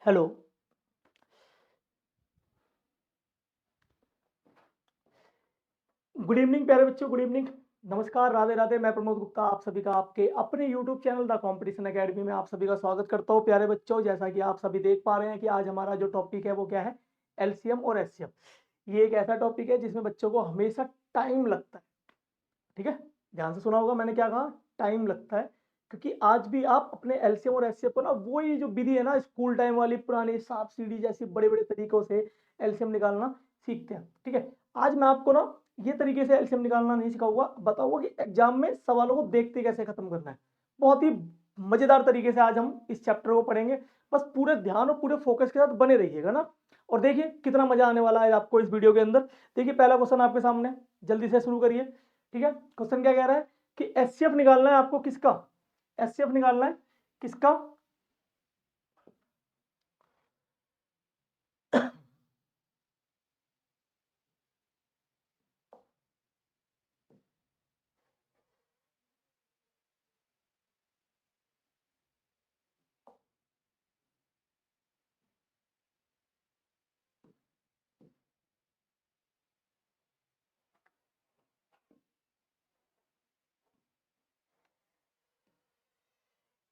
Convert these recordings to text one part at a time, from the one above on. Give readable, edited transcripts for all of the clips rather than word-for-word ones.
Hello. Good evening प्यारे बच्चों, good evening. नमस्कार, राधे राधे। मैं प्रमोद गुप्ता आप सभी का आपके अपने YouTube channel the competition academy में आप सभी का स्वागत करता हूं। प्यारे बच्चों, जैसा कि आप सभी देख पा रहे हैं कि आज हमारा जो टॉपिक है वो क्या है, एलसीएम और एचसीएफ। ये एक ऐसा टॉपिक है जिसमें बच्चों को हमेशा टाइम लगता है। ठीक है, ध्यान से सुना होगा मैंने क्या कहा, टाइम लगता है। क्योंकि आज भी आप अपने एलसीएम और एचसीएफ को ना, वही जो विधि है ना, स्कूल टाइम वाली पुरानी सांप सीढ़ी जैसी बड़े बड़े तरीकों से एलसीएम निकालना सीखते हैं। ठीक है, आज मैं आपको ना ये तरीके से एलसीएम निकालना नहीं सिखाऊंगा, बताऊंगा कि एग्जाम में सवालों को देखते कैसे खत्म करना है। बहुत ही मजेदार तरीके से आज हम इस चैप्टर को पढ़ेंगे। बस पूरे ध्यान और पूरे फोकस के साथ बने रहिएगा ना। और देखिए कितना मजा आने वाला है आपको इस वीडियो के अंदर। देखिए पहला क्वेश्चन आपके सामने, जल्दी से शुरू करिए। ठीक है, क्वेश्चन क्या कह रहा है कि एचसीएफ निकालना है आपको। किसका एचसीएफ निकालना है? किसका?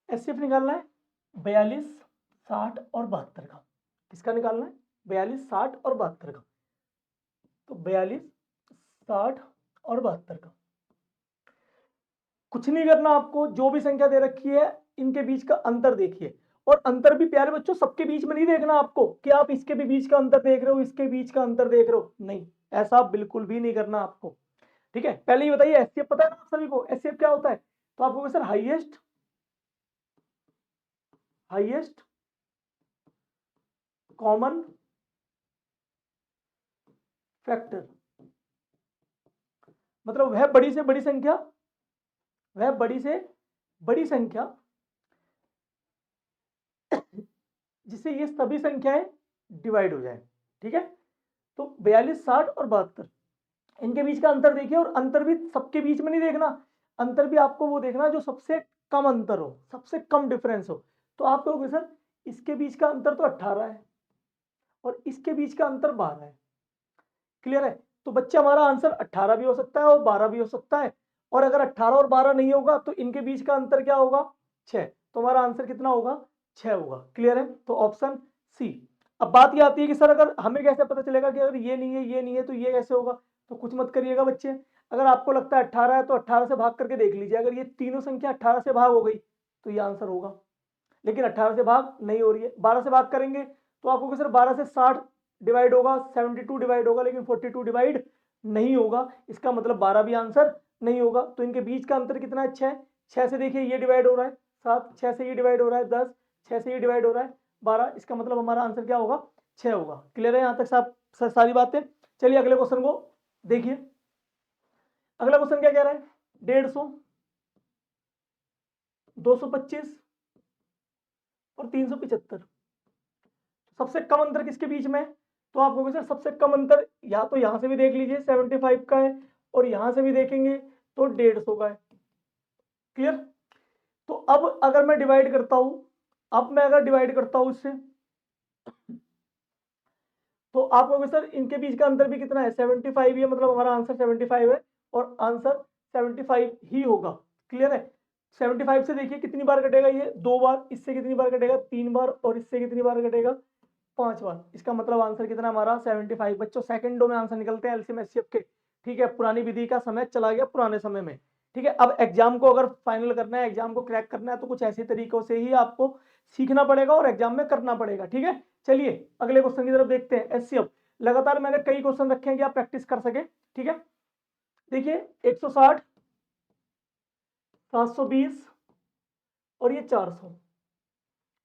एचसीएफ निकालना है 42, 60 और 72 का। किसका निकालना है? 42, 60 और 72 का। तो 42, 60 और 72 का। कुछ नहीं करना आपको, जो भी संख्या दे रखी है इनके बीच का अंतर देखिए। और अंतर भी प्यारे बच्चों सबके बीच में नहीं देखना आपको कि आप इसके भी बीच का अंतर देख रहे हो, इसके बीच का अंतर देख रहे हो, नहीं, ऐसा बिल्कुल भी नहीं करना आपको। ठीक है, पहले ये बताइए एचसीएफ पता है ना आप सभी को, एचसीएफ क्या होता है? तो आपको sir highest highest common factor, मतलब वह बड़ी से बड़ी संख्या, वह बड़ी से बड़ी संख्या जिससे ये सभी संख्याएं डिवाइड हो जाए। ठीक है, तो 42, 60 और 72 इनके बीच का अंतर देखिए। और अंतर भी सबके बीच में नहीं देखना, अंतर भी आपको वो देखना जो सबसे कम अंतर हो, सबसे कम डिफरेंस हो। तो आप कहोगे सर इसके बीच का अंतर तो 18 है और इसके बीच का अंतर 12 है। क्लियर है? तो बच्चे हमारा आंसर 18 भी हो सकता है और 12 भी हो सकता है। और अगर 18 और 12 नहीं होगा तो इनके बीच का अंतर क्या होगा? 6। तो हमारा आंसर कितना होगा? 6 होगा। क्लियर है? तो ऑप्शन सी। अब बात ये आती है कि सर अगर हमें कैसे पता चलेगा कि अगर ये नहीं है ये नहीं है तो ये कैसे होगा? तो कुछ मत करिएगा बच्चे, अगर आपको लगता है 18 है तो 18 से भाग करके देख लीजिए। अगर ये तीनों संख्या 18 से भाग हो गई तो ये आंसर होगा। लेकिन 18 से भाग नहीं हो रही है, 12 से भाग करेंगे तो आपको सर 12 से 60 डिवाइड होगा, 72 डिवाइड होगा, लेकिन 42 डिवाइड नहीं होगा। इसका मतलब 12 भी आंसर नहीं होगा। तो इनके बीच का अंतर कितना है? 6। 6 से देखिए ये डिवाइड हो रहा है 7, 6 से ये डिवाइड हो रहा है 10, 6 से ये डिवाइड हो रहा है 12। इसका मतलब हमारा आंसर क्या होगा? 6 होगा। क्लियर है यहाँ तक सब सारी बातें? चलिए अगले क्वेश्चन को देखिए। अगला क्वेश्चन क्या कह रहा है? 150, 225 और 375। सबसे कम अंतर किसके बीच में? तो आप कहोगे सर सबसे कम अंतर या तो यहां से भी देख लीजिए 75 का है और यहां से भी देखेंगे तो 150 का है। क्लियर? तो अब अगर मैं डिवाइड करता हूं, अब मैं अगर डिवाइड करता हूं इससे, तो आप कहोगे सर इनके बीच का अंतर भी कितना है? 75 ही है, मतलब हमारा आंसर 75 है और आंसर 75 ही होगा। क्लियर है? 75 से देखिए कितनी बार कटेगा, ये 2 बार, इससे कितनी बार कटेगा? 3 बार, और इससे कितनी बार कटेगा? 5 बार। इसका मतलब आंसर कितना हमारा? 75। बच्चों सेकंडों में आंसर निकलते हैं एलसीएम एचसीएफ के। ठीक है, पुरानी विधि का समय चला गया, पुराने समय में। ठीक है, अब एग्जाम को अगर फाइनल करना है, एग्जाम को क्रैक करना है, तो कुछ ऐसे तरीकों से ही आपको सीखना पड़ेगा और एग्जाम में करना पड़ेगा। ठीक है, चलिए अगले क्वेश्चन की तरफ देखते हैं। एचसीएफ लगातार मैंने कई क्वेश्चन रखे हैं कि आप प्रैक्टिस कर सके। ठीक है, देखिए 160, 720 और ये 400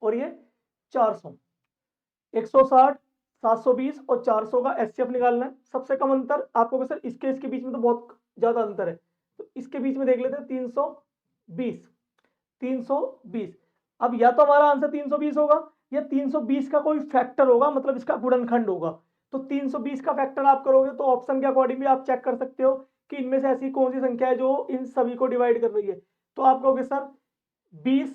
और ये 400। 160, 720 और 400 का एचसीएफ निकालना है। सबसे कम अंतर आपको सर इसके बीच में तो बहुत ज्यादा अंतर है, तो इसके बीच में देख लेते हैं 320। 320। अब या तो हमारा आंसर 320 होगा या 320 का कोई फैक्टर होगा, मतलब इसका गुणनखंड होगा। तो 320 का फैक्टर आप करोगे तो ऑप्शन के अकॉर्डिंग भी आप चेक कर सकते हो कि इनमें से ऐसी कौन सी संख्या है जो इन सभी को डिवाइड कर रही है। तो आप कहोगे सर 20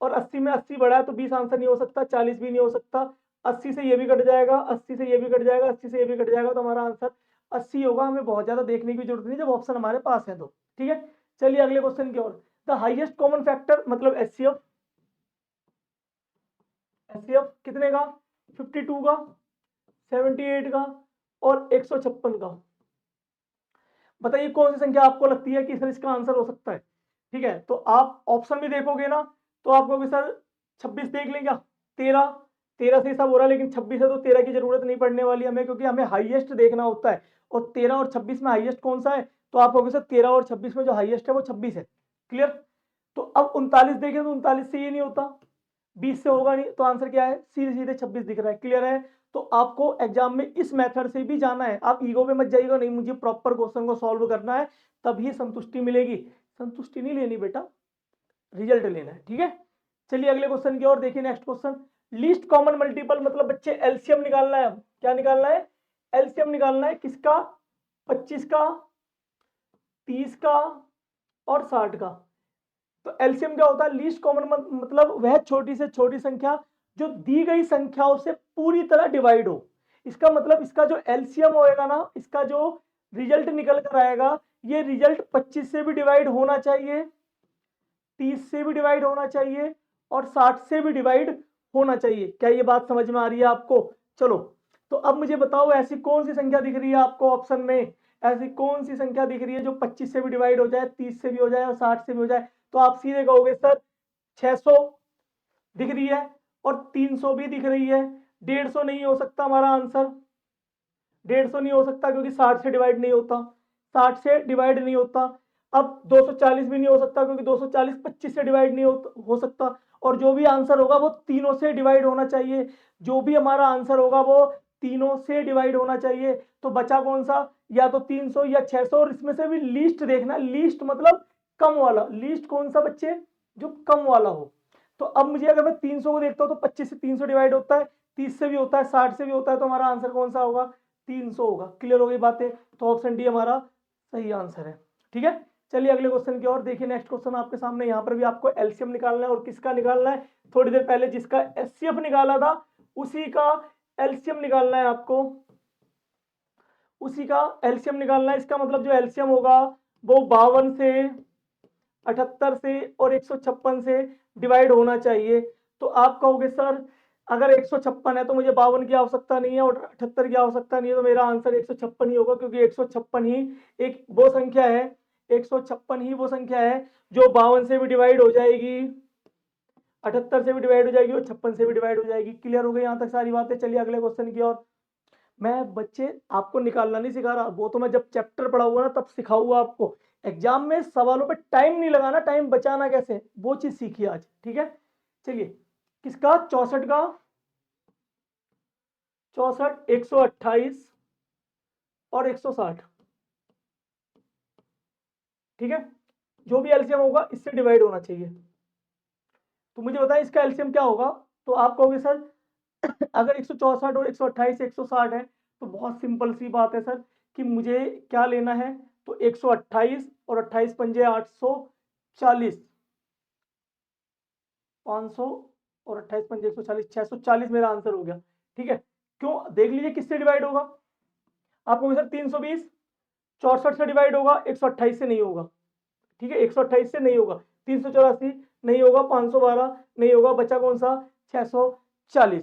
और 80 में 80 बढ़ा है तो 20 आंसर नहीं हो सकता, 40 भी नहीं हो सकता, 80 से ये भी कट जाएगा, 80 से ये भी कट जाएगा, 80 से ये भी कट जाएगा, तो हमारा आंसर 80 होगा। हमें बहुत ज्यादा देखने की जरूरत नहीं जब ऑप्शन हमारे पास है तो। ठीक है, चलिए अगले क्वेश्चन की ओर। द हाईएस्ट कॉमन फैक्टर मतलब एचसीएफ, एचसीएफ कितने का, 52 का, 78 का और 156 का। बताइए कौन सी संख्या आपको लगती है कि सर इसका आंसर हो सकता है। ठीक है, तो आप ऑप्शन भी देखोगे ना तो आप कहोगे सर 26 देख लें क्या, 13, 13 से सब हो रहा है, लेकिन 26 है तो 13 की जरूरत नहीं पड़ने वाली हमें, क्योंकि हमें हाईएस्ट देखना होता है। और 13 और 26 में हाईएस्ट कौन सा है, तो आप कहोगे सर 13 और 26 में जो हाईएस्ट है वो 26 है। क्लियर। तो अब 39 देखें तो 39 से ये नहीं होता, 20 से होगा नहीं, तो आंसर क्या है, सीधे सीधे 26 दिख रहा है। क्लियर है। तो आपको एग्जाम में इस मेथड से भी जाना है, आप ईगो में मत जाइएगा, नहीं मुझे प्रॉपर क्वेश्चन को सॉल्व करना है तभी संतुष्टि मिलेगी। संतुष्टि नहीं लेनी बेटा, रिजल्ट लेना है। ठीक है, चलिए अगले क्वेश्चन की ओर देखिए। Next question, least common multiple मतलब बच्चे एलसीएम निकालना है। अब क्या निकालना है, एलसीएम निकालना है किसका, 25 का, 30 का और 60 का। तो एलसीएम क्या होता है, लीस्ट कॉमन मतलब वह छोटी से छोटी संख्या जो दी गई संख्याओं से पूरी तरह डिवाइड हो। इसका मतलब इसका जो एलसीएम होएगा ना, इसका जो रिजल्ट निकल कर आएगा, ये रिजल्ट 25 से भी डिवाइड होना चाहिए, 30 से भी डिवाइड होना चाहिए और 60 से भी डिवाइड होना चाहिए। क्या ये बात समझ में आ रही है आपको। चलो, तो अब मुझे बताओ ऐसी कौन सी संख्या दिख रही है आपको ऑप्शन में, ऐसी कौन सी संख्या दिख रही है जो 25 से भी डिवाइड हो जाए, 30 से भी हो जाए और 60 से भी हो जाए। तो आप सीधे कहोगे सर 600 दिख रही है और 300 भी दिख रही है। 150 नहीं हो सकता हमारा आंसर, 150 नहीं हो सकता क्योंकि 60 से डिवाइड नहीं होता, 60 से डिवाइड नहीं होता। अब 240 भी नहीं हो सकता क्योंकि 240 25 से डिवाइड नहीं हो सकता। और जो भी आंसर होगा वो तीनों से डिवाइड होना चाहिए, जो भी हमारा आंसर होगा वो तीनों से डिवाइड होना चाहिए। तो बचा कौन सा, या तो 300 या 600, और इसमें से भी लीस्ट देखना, लीस्ट मतलब कम वाला, लीस्ट कौन सा बच्चे, जो कम वाला हो। तो अब मुझे अगर मैं 300 को देखता हूँ तो 25 से 300 डिवाइड होता है, 30 से भी होता है, 60 से भी होता है, तो हमारा आंसर कौन सा होगा, 300 होगा। क्लियर हो गई बातें, तो ऑप्शन डी हमारा सही आंसर है। ठीक है, चलिए अगले क्वेश्चन की ओर देखिए। नेक्स्ट क्वेश्चन आपके सामने, यहाँ पर भी आपको एलसीएम निकालना है और किसका निकालना है, थोड़ी देर पहले जिसका एचसीएफ निकाला था उसी का एलसीएम निकालना है आपको, उसी का एलसीएम निकालना है। इसका मतलब जो एलसीएम होगा वो 52 से, 78 से और 156 से डिवाइड होना चाहिए। तो आप कहोगे सर अगर 156 है तो मुझे 52 की आवश्यकता नहीं है और 78 की आवश्यकता नहीं है, तो मेरा आंसर 156 ही होगा, क्योंकि 156 ही एक वो संख्या है, 156 ही वो संख्या है जो 52 से भी डिवाइड हो जाएगी, 78 से भी डिवाइड हो जाएगी और 56 से भी डिवाइड हो जाएगी। क्लियर हो गई यहाँ तक सारी बातें। चलिए अगले क्वेश्चन की ओर। मैं बच्चे आपको निकालना नहीं सिखा रहा, वो तो मैं जब चैप्टर पढ़ाऊंगा ना तब सिखाऊंगा आपको। एग्जाम में सवालों पे टाइम नहीं लगाना, टाइम बचाना कैसे, वो चीज सीखिए आज। ठीक है, चलिए किसका, 64 का, 64, 128 और 160। ठीक है, जो भी एलसीएम होगा इससे डिवाइड होना चाहिए। तो मुझे बताएं इसका एलसीएम क्या होगा। तो आप कहोगे सर अगर 164 और 128 से 160 है तो बहुत सिंपल सी बात है सर कि मुझे क्या लेना है, तो 128 और 28 पंजे 840, 500 और 28 पंजे 140, 640 मेरा आंसर हो गया। ठीक है, क्यों, देख लीजिए किससे डिवाइड होगा। आपको सर 320 64 से डिवाइड होगा, 128 से नहीं होगा। ठीक है, 128 से नहीं होगा, 384 नहीं होगा, 512 नहीं होगा, बचा कौन सा, 640।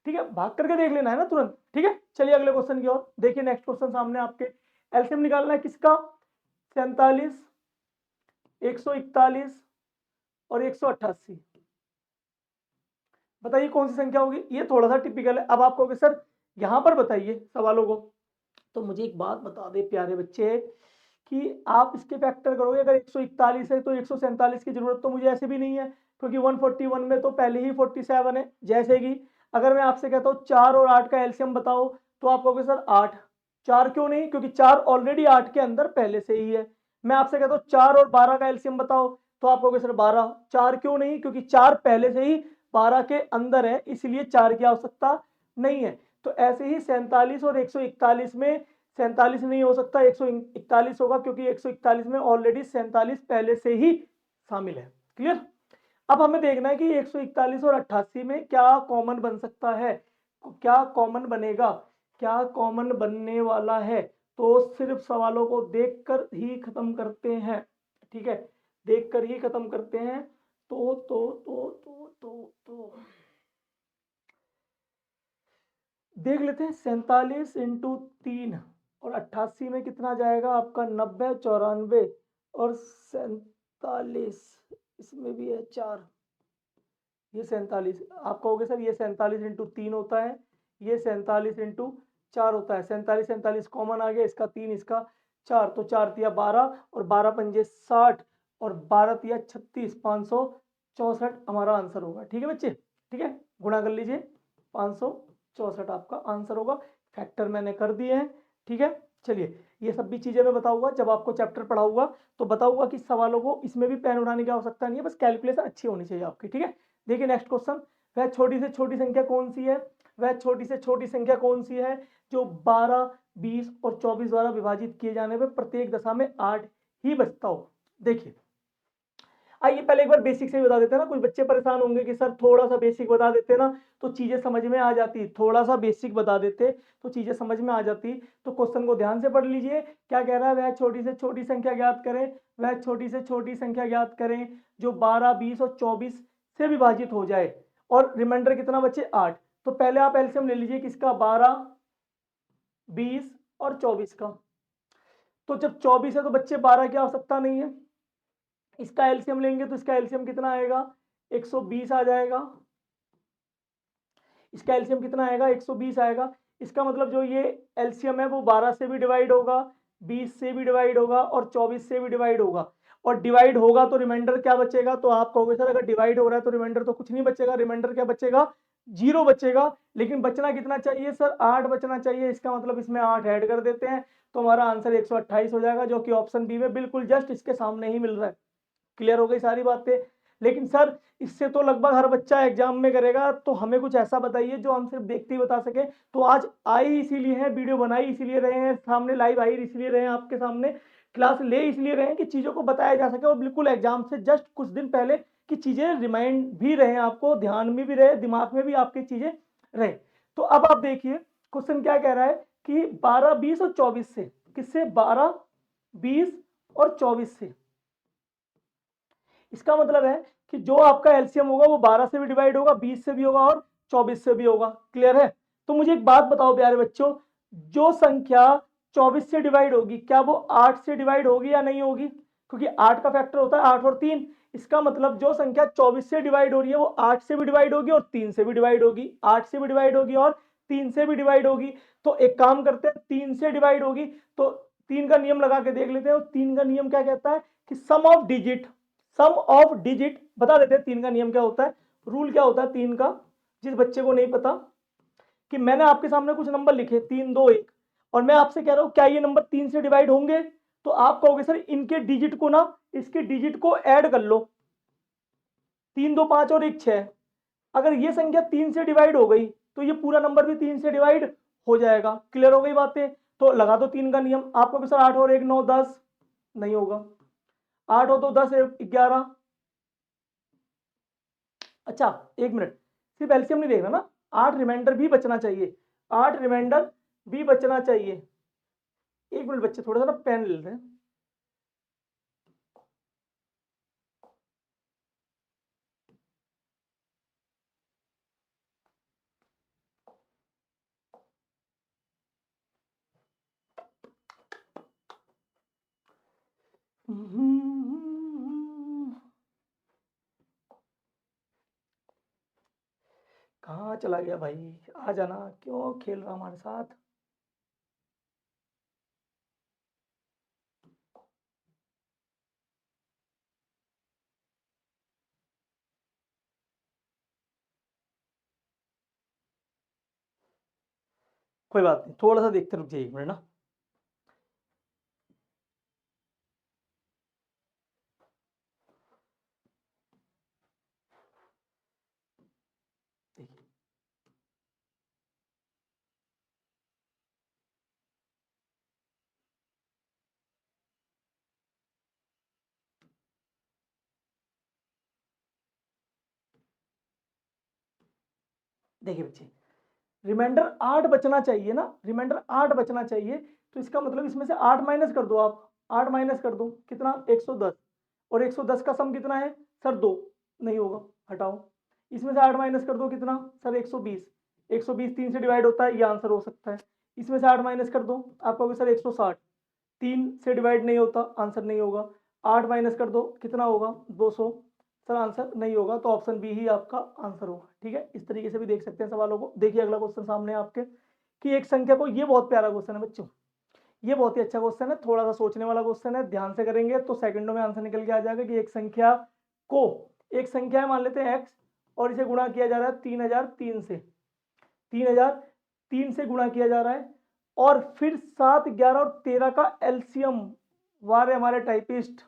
ठीक है, भाग करके देख लेना है ना तुरंत। ठीक है, चलिए अगले क्वेश्चन की ओर देखिए। नेक्स्ट क्वेश्चन सामने आपके, एलसीएम निकालना है किसका, 47, 141 और 188। बताइए कौन सी संख्या होगी। ये थोड़ा सा टिपिकल है। अब आप कहोगे सर यहां पर बताइए सवालों को, तो मुझे एक बात बता दे प्यारे बच्चे कि आप इसके फैक्टर करोगे, अगर 141 है तो 147 की जरूरत तो मुझे ऐसे भी नहीं है, क्योंकि 141 में तो पहले ही 47 है। जैसे कि अगर मैं आपसे कहता हूँ 4 और 8 का एलसीएम बताओ, तो आप कहोगे सर 8, 4 क्यों नहीं, क्योंकि 4 ऑलरेडी 8 के अंदर पहले से ही है। मैं आपसे कहता हूँ 4 और 12 का एलसीएम बताओ, तो आप कहोगे सर 12, 4 क्यों नहीं, क्योंकि 4 पहले से ही 12 के अंदर है, इसलिए 4 की आवश्यकता नहीं है। तो ऐसे ही 47 और 141 में 47 नहीं हो सकता, 141 होगा, क्योंकि 141 में ऑलरेडी 47 पहले से ही शामिल है। क्लियर। अब हमें देखना है कि 141 और 88 में क्या कॉमन बन सकता है, क्या कॉमन बनेगा, क्या कॉमन बनने वाला है। तो सिर्फ सवालों को देखकर ही खत्म करते हैं, ठीक है, देखकर ही खत्म करते हैं। तो देख लेते हैं। 47 इंटू 3 और 88 में कितना जाएगा आपका 90, 94 और 47, इसमें भी है 4, ये 47। आप कहोगे सर ये 47 इंटू 3 होता है, ये 47 इंटू 4 होता है। 47 47 कॉमन आ गया, इसका 3 इसका 4, तो 4 तिया 12 और 12 पंजे 60 और 12 तिया 36, 564 हमारा आंसर होगा। ठीक है बच्चे, ठीक है, गुणा कर लीजिए, 564 आपका आंसर होगा। फैक्टर मैंने कर दिए हैं, ठीक है। चलिए, ये सब भी चीज़ें मैं बताऊंगा जब आपको चैप्टर पढ़ाऊंगा, तो बताऊंगा कि सवालों को इसमें भी पेन उठाने की आवश्यकता नहीं है, बस कैलकुलेशन अच्छी होनी चाहिए आपकी, ठीक है। देखिए नेक्स्ट क्वेश्चन, वह छोटी से छोटी संख्या कौन सी है, वह छोटी से छोटी संख्या कौन सी है जो 12, 20 और 24 द्वारा विभाजित किए जाने पर प्रत्येक दशा में 8 ही बचता हो। देखिए, आइए पहले एक बार बेसिक से बता देते हैं ना, कुछ बच्चे परेशान होंगे कि सर थोड़ा सा बेसिक बता देते ना तो चीजें समझ में आ जाती, थोड़ा सा बेसिक बता देते तो चीजें समझ में आ जाती। तो क्वेश्चन को ध्यान से पढ़ लीजिए, क्या कह रहा है, वह छोटी से छोटी संख्या ज्ञात करें, वह छोटी से छोटी संख्या ज्ञात करें जो 12, 20 और 24 से विभाजित हो जाए और रिमाइंडर कितना बचे 8। तो पहले आप एलसीएम ले लीजिए किसका, 12, 20 और 24 का। तो जब 24 है तो बच्चे 12 की आवश्यकता नहीं है, इसका एलसीएम लेंगे तो इसका एलसीएम कितना आएगा, 120 आ जाएगा। इसका एलसीएम कितना आएगा, 120 आएगा। इसका मतलब जो ये एलसीएम है वो 12 से भी डिवाइड होगा, 20 से भी डिवाइड होगा और 24 से भी डिवाइड होगा। और डिवाइड होगा तो रिमाइंडर क्या बचेगा, तो आप कहोगे सर अगर डिवाइड हो रहा है तो रिमाइंडर तो कुछ नहीं बचेगा, रिमाइंडर क्या बचेगा, 0 बचेगा। लेकिन बचना कितना चाहिए सर, 8 बचना चाहिए। इसका मतलब इसमें 8 ऐड कर देते हैं तो हमारा आंसर 128 हो जाएगा, जो कि ऑप्शन बी में बिल्कुल जस्ट इसके सामने ही मिल रहा है। क्लियर हो गई सारी बातें। लेकिन सर इससे तो लगभग हर बच्चा एग्जाम में करेगा, तो हमें कुछ ऐसा बताइए जो हम सिर्फ देखते ही बता सके। तो आज आई इसीलिए है, वीडियो बनाई इसीलिए रहे हैं, सामने लाइव आई इसलिए रहे हैं, आपके सामने क्लास ले इसलिए रहे हैं कि चीज़ों को बताया जा सके और बिल्कुल एग्जाम से जस्ट कुछ दिन पहले की चीज़ें रिमाइंड भी रहे, आपको ध्यान में भी रहे, दिमाग में भी आपकी चीज़ें रहे। तो अब आप देखिए क्वेश्चन क्या कह रहा है कि 12, 20 और 24 से, किससे, 12, 20 और 24 से। इसका मतलब है कि जो आपका एलसीएम होगा वो 12 से भी डिवाइड होगा, 20 से भी होगा और 24 से भी होगा। क्लियर है। तो मुझे एक बात बताओ प्यारे बच्चों, जो संख्या 24 से डिवाइड होगी क्या वो 8 से डिवाइड होगी या नहीं होगी, क्योंकि 8 का फैक्टर होता है 8 और 3। इसका मतलब जो संख्या 24 से डिवाइड हो रही है वो 8 से भी डिवाइड होगी और 3 से भी डिवाइड होगी, 8 से भी डिवाइड होगी और 3 से भी डिवाइड होगी। तो एक काम करते हैं, 3 से डिवाइड होगी तो 3 का नियम लगा के देख लेते हैं। 3 का नियम क्या कहता है कि सम ऑफ डिजिट बता देते हैं। 3 का नियम क्या होता है, रूल क्या होता है 3 का, जिस बच्चे को नहीं पता, कि मैंने आपके सामने कुछ नंबर लिखे 3, 2, 1 और मैं आपसे कह रहा हूं क्या ये नंबर 3 से डिवाइड होंगे, तो आप कहोगे सर इनके डिजिट को ना, इसके डिजिट को ऐड कर लो, 3, 2, 5 और 1, 6। अगर ये संख्या 3 से डिवाइड हो गई तो ये पूरा नंबर भी 3 से डिवाइड हो जाएगा। क्लियर हो गई बातें। तो लगा दो 3 का नियम। आपको सर 8 और 1 9 10, नहीं होगा। 8 हो तो 10 11। अच्छा एक मिनट, सिर्फ एलसीएम नहीं देखना ना, 8 रिमाइंडर भी बचना चाहिए, 8 रिमाइंडर भी बचना चाहिए। एक मिनट बच्चे थोड़ा सा ना पेन ले लेते हैं। कहाँ चला गया भाई, आ जाना, क्यों खेल रहा हमारे साथ। कोई बात नहीं, थोड़ा सा देखते रुक जाइए एक मिनट ना। देखिए, देखिए बच्चे, रिमाइंडर 8 बचना चाहिए ना, रिमाइंडर 8 बचना चाहिए, तो इसका मतलब इसमें से 8 माइनस कर दो आप, 8 माइनस कर दो, कितना 110, और 110 का सम कितना है सर 2, नहीं होगा, हटाओ, इसमें से 8 माइनस कर दो, कितना सर 120, 120 3 से डिवाइड होता है, ये आंसर हो सकता है। इसमें से 8 माइनस कर दो, आपका होगा सर 160, 3 से डिवाइड नहीं होता, आंसर नहीं होगा। 8 माइनस कर दो, कितना होगा 200, सर आंसर नहीं होगा, तो ऑप्शन बी ही आपका आंसर होगा। ठीक है, इस तरीके से भी देख सकते हैं सवालों को। देखिए अगला क्वेश्चन सामने आपके, कि एक संख्या को, ये बहुत प्यारा क्वेश्चन है बच्चों, ये बहुत ही अच्छा क्वेश्चन है, थोड़ा सा सोचने वाला क्वेश्चन है, ध्यान से करेंगे तो सेकंडों में आंसर निकल के आ जाएगा। कि एक संख्या को, एक संख्या है मान लेते हैं x, और इसे गुणा किया जा रहा है 3003 से, 3003 से गुणा किया जा रहा है, और फिर 7, 11 और 13 का एलसीएम, वारे हमारे टाइपिस्ट,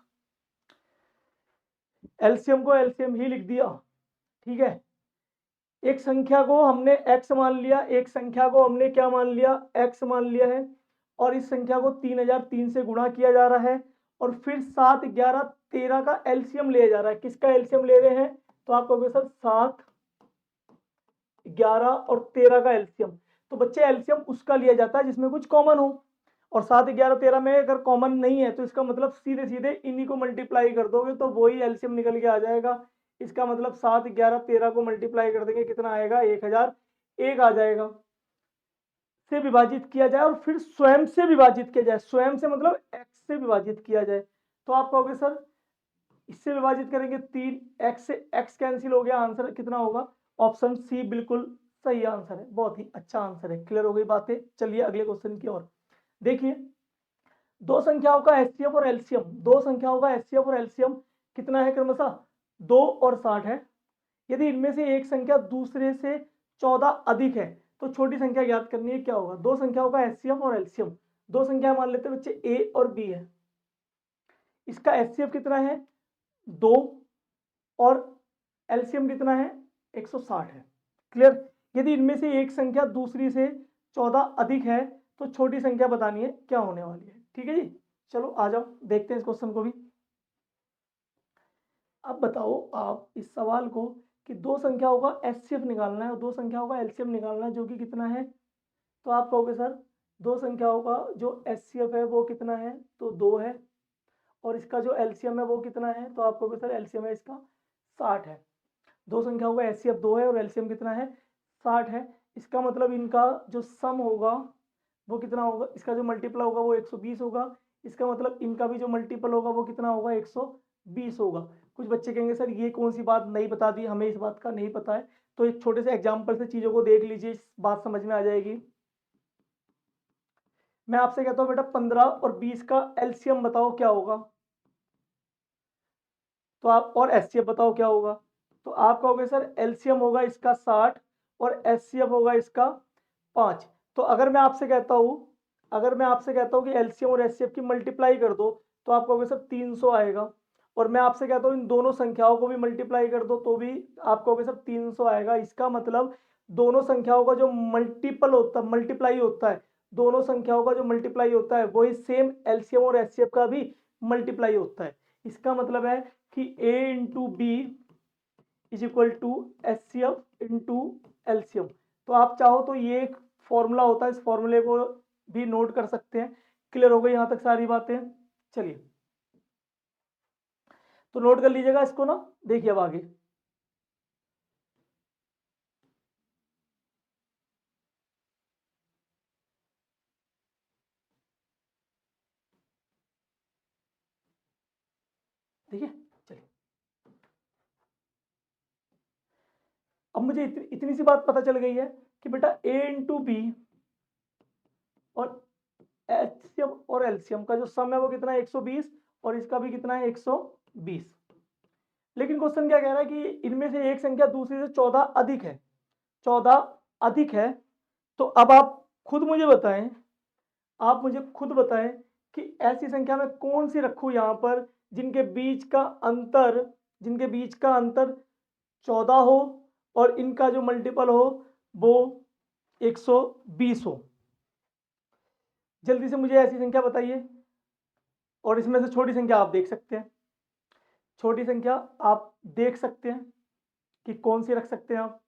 एलसीएम को एलसीएम ही लिख दिया। ठीक है, एक संख्या को हमने x मान लिया, एक संख्या को हमने क्या मान लिया, x मान लिया है, और इस संख्या को 3003 से गुणा किया जा रहा है, और फिर 7, 11, 13 का एलसीएम लिया जा रहा है। किसका एलसीएम ले रहे हैं, तो आप कहोगे सर 7, 11 और 13 का एलसीएम। तो बच्चे एलसीएम उसका लिया जाता है जिसमें कुछ कॉमन हो, और 7, 11, 13 में अगर कॉमन नहीं है तो इसका मतलब सीधे सीधे इन्हीं को मल्टीप्लाई कर दोगे तो वही एलसीएम निकल के आ जाएगा। इसका मतलब 7, 11, 13 को मल्टीप्लाई कर देंगे, कितना आएगा 1001 आ जाएगा, से विभाजित किया जाए, और फिर स्वयं से विभाजित किया जाए, स्वयं से मतलब एक्स से विभाजित किया जाए। तो आप कहोगे सर इससे विभाजित करेंगे 3, एक्स से एक्स कैंसिल हो गया, आंसर कितना होगा, ऑप्शन सी बिल्कुल सही आंसर है, बहुत ही अच्छा आंसर है। क्लियर हो गई बातें, चलिए अगले क्वेश्चन की ओर देखिए। दो संख्याओं का एचसीएफ और एलसीएम, दो संख्याओं का एचसीएफ और एलसीएम कितना है क्रमशः 2 और 60 है। यदि इनमें से एक संख्या दूसरे से 14 अधिक है तो छोटी संख्या ज्ञात करनी है, क्या होगा। दो संख्याओं का एचसीएफ और एलसीएम, दो संख्या मान लेते हैं बच्चे ए और बी है, इसका एचसीएफ कितना है 2, और एलसीएम कितना है 160 है। क्लियर, यदि इनमें से एक संख्या दूसरी से 14 अधिक है तो छोटी संख्या बतानी है, क्या होने वाली है। ठीक है जी, चलो आ जाओ देखते हैं इस क्वेश्चन को भी। अब बताओ आप इस सवाल को, कि दो संख्याओं का एचसीएफ निकालना है और दो संख्याओं का एलसीएम निकालना है, जो कि कितना है। तो आप कहोगे सर दो संख्याओं का जो एचसीएफ है वो कितना है, तो 2 है, और इसका जो एलसीएम है वो कितना है, तो आप कहोगे सर एलसीएम है इसका 60 है। दो संख्याओं का एचसीएफ 2 है और एलसीएम कितना है 60 है। इसका मतलब इनका जो सम होगा वो कितना होगा, इसका जो मल्टीपल होगा वो 120 होगा, इसका मतलब इनका भी जो मल्टीपल होगा वो कितना होगा 120 होगा। कुछ बच्चे कहेंगे सर ये कौन सी बात नहीं बता दी, हमें इस बात का नहीं पता है। तो एक छोटे से एग्जाम्पल से चीज़ों को देख लीजिए, बात समझ में आ जाएगी। मैं आपसे कहता हूँ बेटा 15 और 20 का एलसीएम बताओ क्या होगा, तो आप और एचसीएफ बताओ क्या होगा। तो आप कहोगे सर एलसीएम होगा इसका 60 और एचसीएफ होगा इसका 5। तो अगर मैं आपसे कहता हूँ, अगर मैं आपसे कहता हूँ कि एलसीएम और एचसीएफ की मल्टीप्लाई कर दो, तो आप कहोगे सर 300 आएगा। और मैं आपसे कहता हूँ इन दोनों संख्याओं को भी मल्टीप्लाई कर दो तो भी आप कहोगे सर 300 आएगा। इसका मतलब दोनों संख्याओं का जो मल्टीपल होता है, मल्टीप्लाई होता है, दोनों संख्याओं का जो मल्टीप्लाई होता है वही सेम एलसीएम और एचसीएफ का भी मल्टीप्लाई होता है। इसका मतलब है कि a into B is equal to H C F into LCM. तो आप चाहो तो ये एक फॉर्मूला होता है, इस फॉर्मूले को भी नोट कर सकते हैं। क्लियर हो गई यहाँ तक सारी बातें, चलिए तो नोट कर लीजिएगा इसको ना, देखिए अब आगे देखिए। चलिए अब मुझे इतनी सी बात पता चल गई है कि बेटा a इंटू बी और एचसीएम और एलसीएम का जो सम है वो कितना है 120, और इसका भी कितना है 120। लेकिन क्वेश्चन क्या कह रहा है कि इनमें से एक संख्या दूसरी से 14 अधिक है, 14 अधिक है। तो अब आप खुद मुझे बताएं, आप मुझे खुद बताएं कि ऐसी संख्या में कौन सी रखूं यहाँ पर जिनके बीच का अंतर, जिनके बीच का अंतर 14 हो और इनका जो मल्टीपल हो वो 120 हो। जल्दी से मुझे ऐसी संख्या बताइए, और इसमें से छोटी संख्या आप देख सकते हैं, छोटी संख्या आप देख सकते हैं कि कौन सी रख सकते हैं आप।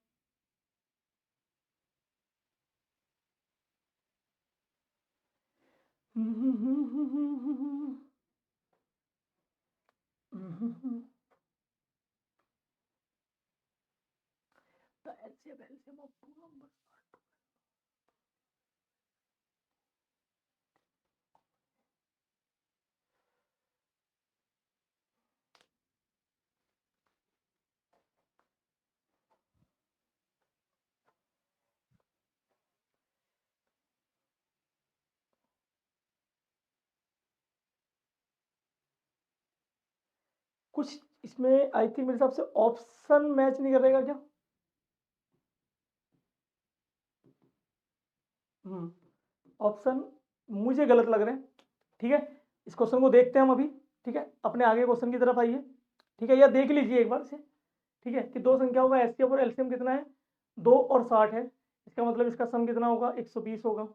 कुछ इसमें आई थिंक मेरे हिसाब से ऑप्शन मैच नहीं करेगा क्या? ऑप्शन मुझे गलत लग रहे हैं। ठीक है, इस क्वेश्चन को देखते हैं हम अभी। ठीक है, अपने आगे क्वेश्चन की तरफ आइए। ठीक है, या देख लीजिए एक बार से। ठीक है, कि दो संख्या होगा, एचसीएफ और एलसीएम कितना है? 2 और 60 है। इसका मतलब इसका सम कितना होगा? 120 होगा।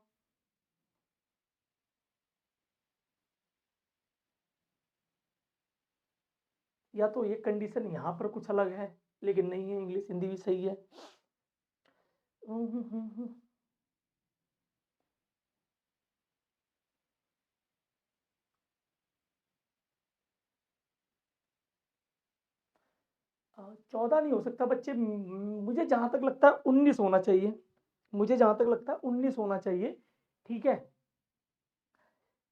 या तो ये कंडीशन यहाँ पर कुछ अलग है, लेकिन नहीं है, इंग्लिश हिंदी भी सही है। 14 नहीं हो सकता बच्चे, मुझे जहां तक लगता है 19 होना चाहिए। मुझे जहां तक लगता है 19 होना चाहिए। ठीक है,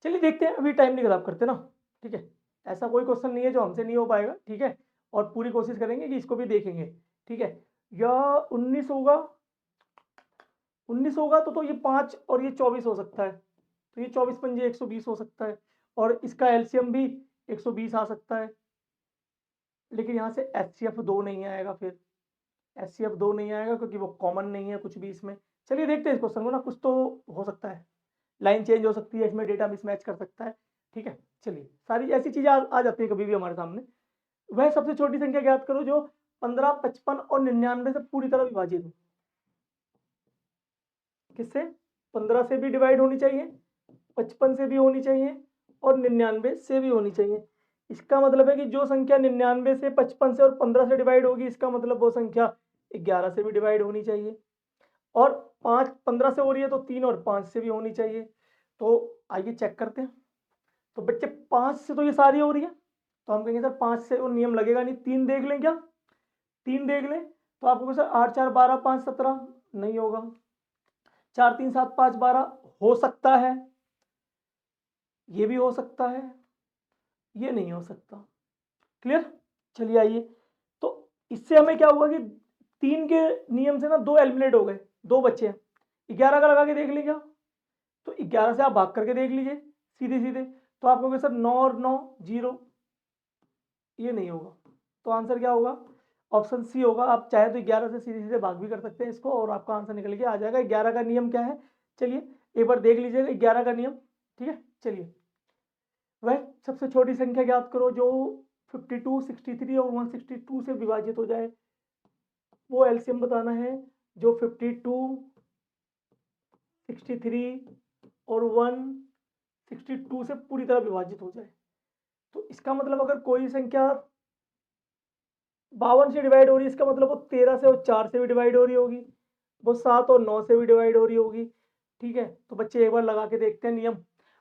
चलिए देखते हैं, अभी टाइम नहीं खराब करते ना। ठीक है, ऐसा कोई क्वेश्चन नहीं है जो हमसे नहीं हो पाएगा। ठीक है, और पूरी कोशिश करेंगे कि इसको भी देखेंगे। ठीक है, या 19 होगा। 19 होगा तो ये 5 और ये 24 हो सकता है। तो ये 24 पंजे 120 हो सकता है, और इसका एलसीएम भी 120 आ सकता है। लेकिन यहाँ से एचसीएफ 2 नहीं आएगा, फिर एचसीएफ 2 नहीं आएगा क्योंकि वो कॉमन नहीं है कुछ भी इसमें। चलिए देखते हैं इस क्वेश्चन को ना, कुछ तो हो सकता है, लाइन चेंज हो सकती है इसमें, डेटा मिसमैच कर सकता है। ठीक है, चलिए सारी ऐसी चीजें आ जाती है कभी भी हमारे सामने। वह सबसे छोटी संख्या ज्ञात करो जो 15, 55 और 99 से पूरी तरह विभाजित हो। किससे? 15 से भी डिवाइड होनी चाहिए, 55 से भी होनी चाहिए, और 99 से भी होनी चाहिए। इसका मतलब है कि जो संख्या 99 से, 55 से और 15 से डिवाइड होगी, इसका मतलब वो संख्या 11 से भी डिवाइड होनी चाहिए। और 5 15 से हो रही है तो 3 और 5 से भी होनी चाहिए। तो आइए चेक करते हैं। तो बच्चे 5 से तो ये सारी हो रही है, तो हम कहेंगे सर 5 से वो नियम लगेगा नहीं। 3 देख लें क्या? 3 देख लें तो आपको सर 8 4 12 5 17 नहीं होगा। 4 3 7 5 12 हो सकता है, ये भी हो सकता है, ये नहीं हो सकता। क्लियर? चलिए आइए, तो इससे हमें क्या हुआ कि 3 के नियम से ना 2 एलिमिनेट हो गए, 2 बच्चे हैं। 11 का लगा के देख लीजिए, तो 11 से आप भाग करके देख लीजिए सीधे सीधे। तो आप कहोगे सर 9 और 9 0, ये नहीं होगा। तो आंसर क्या होगा? ऑप्शन सी होगा। आप चाहे तो 11 से सीधे सीधे भाग भी कर सकते हैं इसको, और आपका आंसर निकल के आ जाएगा। 11 का नियम क्या है? चलिए एक बार देख लीजिएगा 11 का नियम। ठीक है, चलिए, वह सबसे छोटी संख्या ज्ञात करो जो 52, 63 और 162 से विभाजित हो जाए। वो एलसीएम बताना है जो 52, 63 और 162 से पूरी तरह विभाजित हो जाए। तो इसका मतलब अगर कोई संख्या 52 से डिवाइड हो रही है, इसका मतलब वो 13 से और 4 से भी डिवाइड हो रही होगी, वो 7 और 9 से भी डिवाइड हो रही होगी। ठीक है, तो बच्चे एक बार लगा के देखते हैं नियम।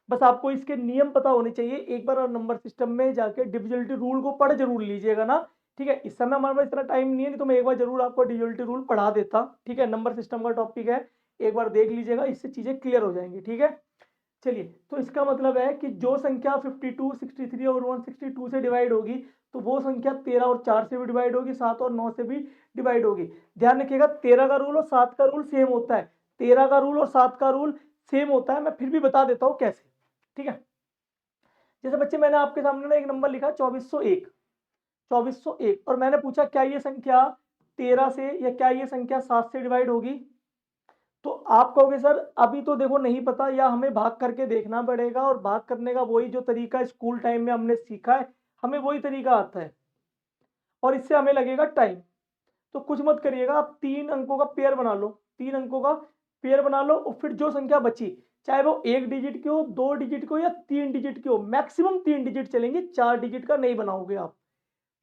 बस आपको इसके नियम पता होने चाहिए। एक बार नंबर सिस्टम में जाके डिविजिबिलिटी रूल को पढ़ जरूर लीजिएगा ना। ठीक है, इस समय हमारे पास इतना टाइम नहीं है, नहीं तो मैं एक बार जरूर आपको डिविजिबिलिटी रूल पढ़ा देता। ठीक है, नंबर सिस्टम का टॉपिक है, एक बार देख लीजिएगा, इससे चीजें क्लियर हो जाएंगी। ठीक है, चलिए, तो इसका मतलब है कि जो संख्या 52, 63 और 162 से डिवाइड होगी, तो वो संख्या 13 और 4 से भी डिवाइड होगी, 7 और 9 से भी डिवाइड होगी। ध्यान रखिएगा 13 का रूल और 7 का रूल सेम होता है। 13 का रूल और 7 का रूल सेम होता है, मैं फिर भी बता देता हूँ कैसे। ठीक है, जैसे बच्चे मैंने आपके सामने ना एक नंबर लिखा 2401, 2401, और मैंने पूछा क्या ये संख्या 13 से या क्या ये संख्या 7 से डिवाइड होगी? तो आप कहोगे सर अभी तो देखो नहीं पता, या हमें भाग करके देखना पड़ेगा, और भाग करने का वही जो तरीका स्कूल टाइम में हमने सीखा है, हमें वही तरीका आता है, और इससे हमें लगेगा टाइम। तो कुछ मत करिएगा, आप 3 अंकों का पेयर बना लो, 3 अंकों का पेयर बना लो, और फिर जो संख्या बची, चाहे वो 1 डिजिट की हो, 2 डिजिट की हो, या 3 डिजिट की हो, मैक्सिमम 3 डिजिट चलेंगे, 4 डिजिट का नहीं बनाओगे आप।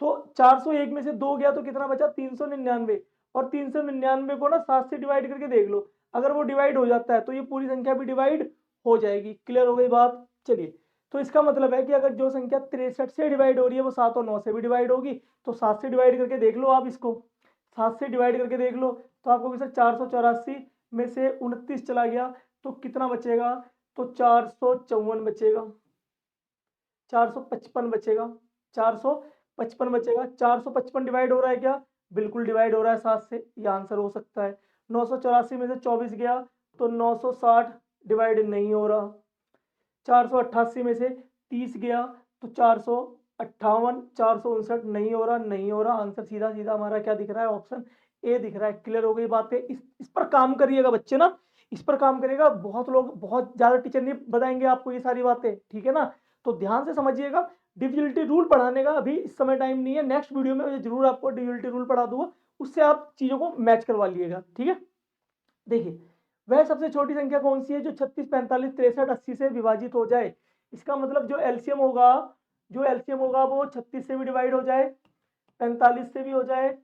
तो 401 में से 2 गया तो कितना बचा? 399। और 399 को ना 7 से डिवाइड करके देख लो, अगर वो डिवाइड हो जाता है तो ये पूरी संख्या भी डिवाइड हो जाएगी। क्लियर हो गई बात। चलिए, तो इसका मतलब है कि अगर जो संख्या 63 से डिवाइड हो रही है वो 7 और 9 से भी डिवाइड होगी, तो 7 से डिवाइड करके देख लो आप इसको, 7 से डिवाइड करके देख लो, तो आपको सर 484 में से 29 चला गया तो कितना बचेगा, तो 454 बचेगा, 455 बचेगा, 455 बचेगा। 455 डिवाइड हो रहा है क्या, बिल्कुल डिवाइड हो रहा है 7 से, ये आंसर हो सकता है। 984 में से 24 गया तो 960 डिवाइड नहीं हो रहा। 488 में से 30 गया तो 458, 459 नहीं हो रहा, नहीं हो रहा। आंसर सीधा सीधा हमारा क्या दिख रहा है, ऑप्शन ए दिख रहा है। क्लियर हो गई बातें। इस पर काम करिएगा बच्चे ना, इस पर काम करेगा। बहुत लोग, बहुत ज्यादा टीचर नहीं बताएंगे आपको ये सारी बातें, ठीक है ना, तो ध्यान से समझिएगा। डिविजिबिलिटी रूल पढ़ाने का अभी इस समय टाइम नहीं है, नेक्स्ट वीडियो में मैं जरूर आपको डिविजिबिलिटी रूल पढ़ा दूंगा, उससे आप चीजों को मैच करवा लिएगा, ठीक है। देखिए, वह सबसे छोटी संख्या कौन सी है जो 36, 45, 63, 80 से विभाजित हो जाए। इसका मतलब जो एलसीएम होगा, जो एलसीएम होगा वो 36 से भी डिवाइड हो जाए, 45 से भी हो जाए,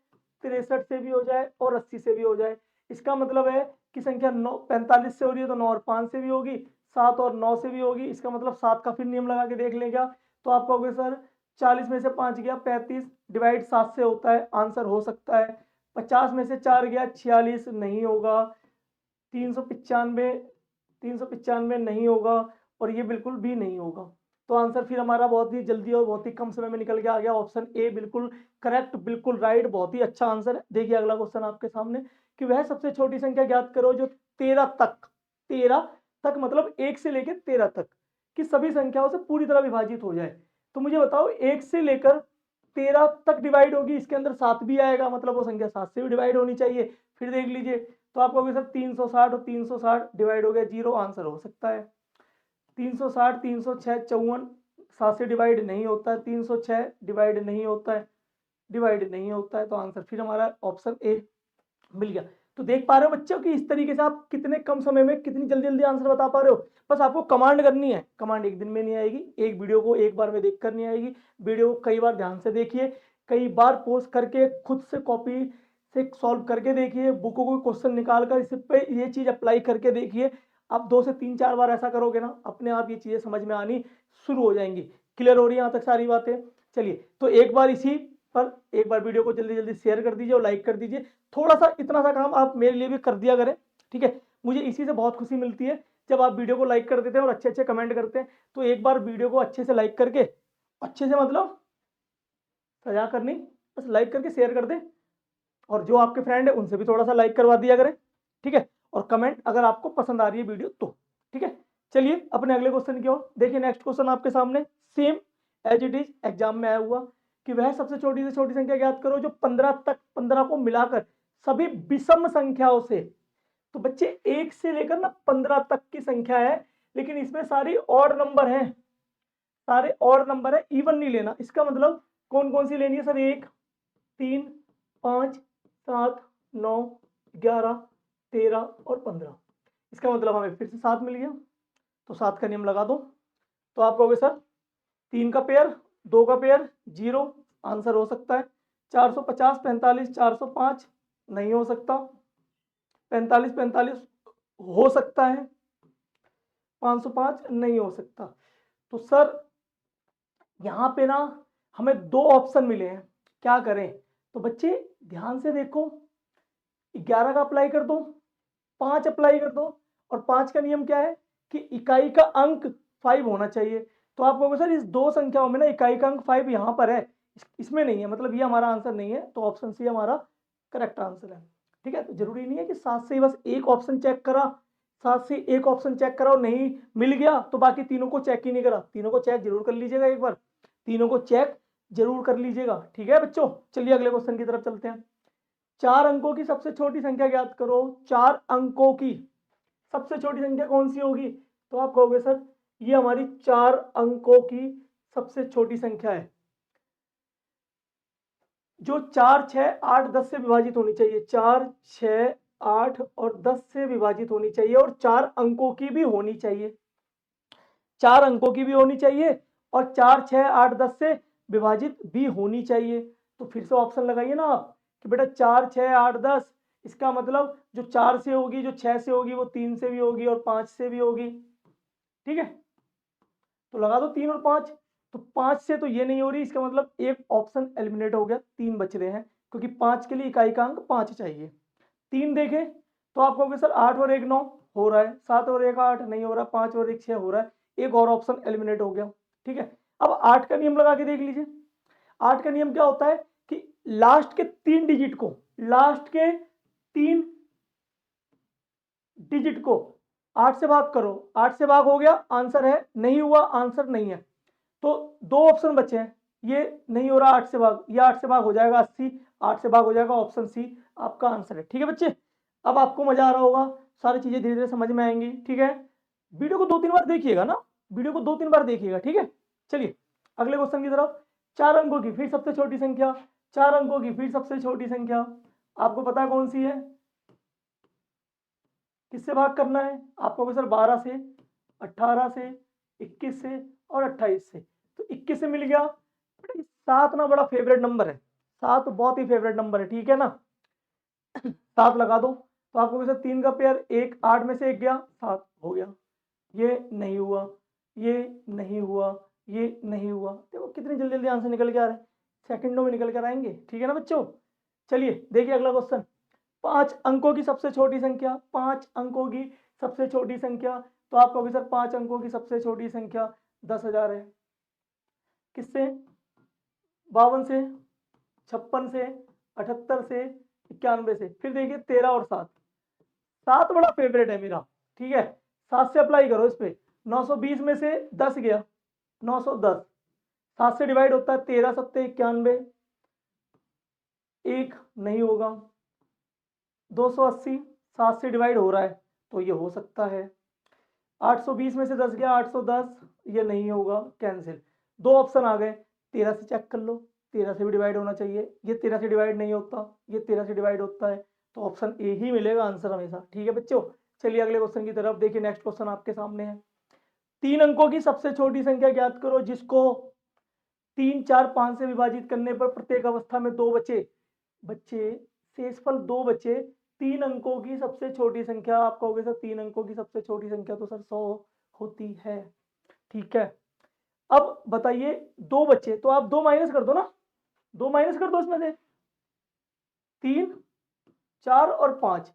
63 से भी हो जाए और 80 से भी हो जाए। इसका मतलब है कि संख्या 45 से हो रही है तो 9 और 5 से भी होगी, 7 और 9 से भी होगी। इसका मतलब 7 का फिर नियम लगा के देख लेगा, तो आप कहोगे सर 40 में से 5 गया 35, डिवाइड 7 से होता है, आंसर हो सकता है। 50 में से 4 गया 46, नहीं होगा। 395 नहीं होगा, और ये बिल्कुल भी नहीं होगा। तो आंसर फिर हमारा बहुत ही जल्दी और बहुत ही कम समय में निकल के आ गया, ऑप्शन ए बिल्कुल करेक्ट, बिल्कुल राइट, बहुत ही अच्छा आंसर है। देखिए अगला क्वेश्चन आपके सामने, कि वह सबसे छोटी संख्या ज्ञात करो जो 13 तक मतलब 1 से लेकर 13 तक की सभी संख्याओं से पूरी तरह विभाजित हो जाए। तो मुझे बताओ 1 से लेकर 13 तक डिवाइड होगी, इसके अंदर 7 भी आएगा, मतलब वो संख्या 7 से भी डिवाइड होनी चाहिए। फिर देख लीजिए, तो आप कहोगे सर 360 और 360 डिवाइड हो गया 0, आंसर हो सकता है। 360, 306, 54 7 से डिवाइड नहीं होता है, 306 डिवाइड नहीं होता है, डिवाइड नहीं होता है, तो आंसर फिर हमारा ऑप्शन ए मिल गया। तो देख पा रहे हो बच्चों कि इस तरीके से आप कितने कम समय में कितनी जल्दी जल्दी आंसर बता पा रहे हो। बस आपको कमांड करनी है, कमांड एक दिन में नहीं आएगी, एक वीडियो को एक बार में देख कर नहीं आएगी, वीडियो को कई बार ध्यान से देखिए, कई बार पोज करके खुद से कॉपी से सॉल्व करके देखिए, बुकों को क्वेश्चन निकाल कर इस पे ये चीज अप्लाई करके देखिए। आप 2 से 3 4 बार ऐसा करोगे ना, अपने आप ये चीजें समझ में आनी शुरू हो जाएंगी। क्लियर हो रही है यहाँ तक सारी बातें। चलिए, तो एक बार इसी पर एक बार वीडियो को जल्दी जल्दी शेयर कर दीजिए और लाइक कर दीजिए। थोड़ा सा इतना सा काम आप मेरे लिए भी कर दिया करें, ठीक है। मुझे इसी से बहुत खुशी मिलती है जब आप वीडियो को लाइक कर देते हैं और अच्छे अच्छे कमेंट करते हैं। तो एक बार वीडियो को अच्छे से लाइक करके, अच्छे से मतलब सजा करनी, बस लाइक करके शेयर कर दें, और जो आपके फ्रेंड है उनसे भी थोड़ा सा लाइक करवा दिया करें, ठीक है। और कमेंट अगर आपको पसंद आ रही है वीडियो तो, ठीक है। चलिए अपने अगले क्वेश्चन की ओर देखिए। नेक्स्ट क्वेश्चन आपके सामने same as it is exam में आया हुआ, कि वह सबसे छोटी से छोटी संख्या ज्ञात करो जो 15 को मिलाकर सभी विषम संख्याओं से। तो बच्चे 1 से लेकर ना 15 तक की संख्या है, लेकिन इसमें सारी ऑड नंबर हैं, सारे ऑड नंबर है, इवन नहीं लेना। इसका मतलब कौन कौन सी लेनी है सर, 1, 3, 5, 7, 9, 11, 13 और 15। इसका मतलब हमें फिर से 7 मिल गया, तो 7 का नियम लगा दो। तो आप कहोगे सर 3 का पेयर, 2 का पेयर, 0, आंसर हो सकता है। 450, 45, 405 नहीं हो सकता, 45, 45 हो सकता है, 505 नहीं हो सकता। तो सर यहाँ पे ना हमें 2 ऑप्शन मिले हैं, क्या करें। तो बच्चे ध्यान से देखो, 11 का अप्लाई कर दो, 5 अप्लाई कर दो, और 5 का नियम क्या है कि इकाई का अंक 5 होना चाहिए। तो आप कहोगे सर इस 2 संख्याओं में ना इकाई का अंक 5 यहाँ पर है, इसमें नहीं है, मतलब ये हमारा आंसर नहीं है, तो ऑप्शन सी हमारा करेक्ट आंसर है, ठीक है। तो जरूरी नहीं है कि 7 से ही बस एक ऑप्शन चेक करा, 7 से एक ऑप्शन चेक करा और नहीं मिल गया तो बाकी तीनों को चेक ही नहीं करा। तीनों को चेक जरूर कर लीजिएगा एक बार, तीनों को चेक जरूर कर लीजिएगा, ठीक है बच्चों। चलिए अगले क्वेश्चन की तरफ चलते हैं। 4 अंकों की सबसे छोटी संख्या ज्ञात करो। 4 अंकों की सबसे छोटी संख्या कौन सी होगी। तो आप कहोगे सर ये हमारी 4 अंकों की सबसे छोटी संख्या है, जो 4, 6, 8, 10 से विभाजित होनी चाहिए। 4, 6, 8 और 10 से विभाजित होनी चाहिए, और 4 अंकों की भी होनी चाहिए, 4 अंकों की भी होनी चाहिए, और 4, 6, 8, 10 से विभाजित भी होनी चाहिए। तो फिर से ऑप्शन लगाइए ना आप कि बेटा 4, 6, 8, 10, इसका मतलब जो 4 से होगी, जो 6 से होगी, वो 3 से भी होगी और 5 से भी होगी, ठीक है, तो लगा दो 3 और 5, तो 5 से तो ये नहीं हो रही, इसका मतलब एक ऑप्शन एलिमिनेट हो गया, 3 बच रहे हैं, क्योंकि 5 के लिए इकाई का अंक 5 चाहिए। 3 देखे तो आप कहोगे सर 8 और 1 9 हो रहा है, 7 और 1 8 नहीं हो रहा, 5 और 1 6 हो रहा है, एक और ऑप्शन एलिमिनेट हो गया। ठीक है, अब 8 का नियम लगा के देख लीजिए। 8 का नियम क्या होता है कि लास्ट के 3 डिजिट को, लास्ट के 3 डिजिट को 8 से भाग करो, 8 से भाग हो गया, आंसर है, नहीं हुआ आंसर नहीं है। तो दो ऑप्शन बचे हैं, ये नहीं हो रहा 8 से भाग, ये 8 से भाग हो जाएगा 80, 8 से भाग हो जाएगा, ऑप्शन सी आपका आंसर है। ठीक है बच्चे, अब आपको मजा आ रहा होगा, सारी चीजें धीरे धीरे समझ में आएंगी। ठीक है, वीडियो को 2-3 बार देखिएगा ना, वीडियो को 2-3 बार देखिएगा। ठीक है, चलिए अगले क्वेश्चन की तरफ। 4 अंकों की फिर सबसे छोटी संख्या, 4 अंकों की फिर सबसे छोटी संख्या आपको पता है कौन सी है, किससे भाग करना है आपको सर 12 से, 18 से, 21 से और 28 से। तो 21 से मिल गया, 7 ना बड़ा फेवरेट नंबर है, 7 बहुत ही फेवरेट नंबर है। ठीक है ना, 7 लगा दो, तो आपको सर 3 का पेयर 1 8 में से 1 गया, 7 हो गया। ये नहीं हुआ, ये नहीं हुआ, ये नहीं हुआ, देखो कितनी जल्दी जल्दी आंसर निकल के आ रहे हैं, सेकंडों में निकल कर आएंगे। ठीक है ना बच्चों, चलिए देखिए अगला क्वेश्चन। 5 अंकों की सबसे छोटी संख्या, 5 अंकों की सबसे छोटी संख्या, तो आप कहोगे सर 5 अंकों की सबसे छोटी संख्या 10,000 है। किससे, 52 से, 56 से, 78 से, 91 से। फिर देखिए 13 और 7, 7 बड़ा फेवरेट है मेरा। ठीक है, 7 से अप्लाई करो इस पे, 920 में से 10 गया, 910, 7 से डिवाइड होता है 13 7 91, 1 नहीं होगा, 280 7 से डिवाइड हो रहा है तो ये हो सकता है, 820 में से 10 गया 810, ये नहीं होगा, कैंसिल। दो ऑप्शन आ गए, 13 से चेक कर लो, 13 से भी डिवाइड होना चाहिए, ये 13 से डिवाइड नहीं होता, ये 13 से डिवाइड होता है, तो ऑप्शन ए ही मिलेगा आंसर हमेशा। ठीक है बच्चों, चलिए अगले क्वेश्चन की तरफ देखिए। नेक्स्ट क्वेश्चन आपके सामने है, 3 अंकों की सबसे छोटी संख्या ज्ञात करो जिसको 3 4 5 से विभाजित करने पर प्रत्येक अवस्था में 2 बचे, बच्चे शेषफल 2 बचे। 3 अंकों की सबसे छोटी संख्या, आप कहोगे सर 3 अंकों की सबसे छोटी संख्या तो सर 100 होती है। ठीक है, अब बताइए 2 बच्चे, तो आप 2 माइनस कर दो ना, 2 माइनस कर दो इसमें से, 3 4 और 5